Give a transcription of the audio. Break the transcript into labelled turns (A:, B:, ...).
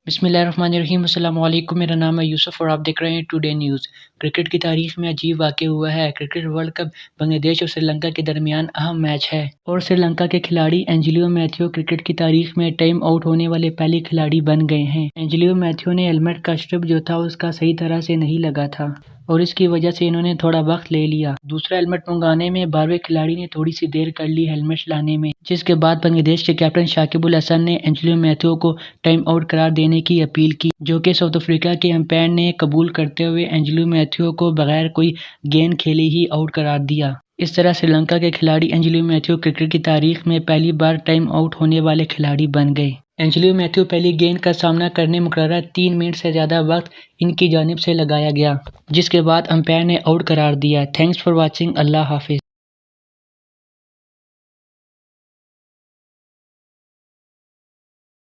A: बिस्मिल्लाहिर्रहमानिर्रहीम। अस्सलाम वालेकुम। मेरा नाम है यूसुफ और आप देख रहे हैं टुडे न्यूज़। क्रिकेट की तारीख में अजीब वाक़या हुआ है। क्रिकेट वर्ल्ड कप बांग्लादेश और श्रीलंका के दरमियान अहम मैच है और श्रीलंका के खिलाड़ी एंजेलो मैथ्यू क्रिकेट की तारीख में टाइम आउट होने वाले पहले खिलाड़ी बन गए हैं। एंजेलो मैथ्यू ने हेलमेट का स्ट्रिप जो था उसका सही तरह से नहीं लगा था और इसकी वजह से इन्होंने थोड़ा वक्त ले लिया। दूसरा हेलमेट मंगाने में 12वें खिलाड़ी ने थोड़ी सी देर कर ली हेलमेट लाने में, जिसके बाद बांग्लादेश के कैप्टन शाकिबुल हसन ने एंजेलो मैथ्यू को टाइम आउट करार देने की अपील की, जो कि साउथ अफ्रीका के अंपायर ने कबूल करते हुए एंजेलो मैथ्यू को बगैर कोई गेंद खेले ही आउट करार दिया। इस तरह श्रीलंका के खिलाड़ी एंजेलो मैथ्यू क्रिकेट की तारीख में पहली बार टाइम आउट होने वाले खिलाड़ी बन गए। एंजेलो मैथ्यू पहली गेंद का सामना करने मुकर्रर 3 मिनट से ज़्यादा वक्त इनकी जानिब से लगाया गया, जिसके बाद अंपायर ने आउट करार दिया। Thanks for watching. अल्लाह हाफिज़।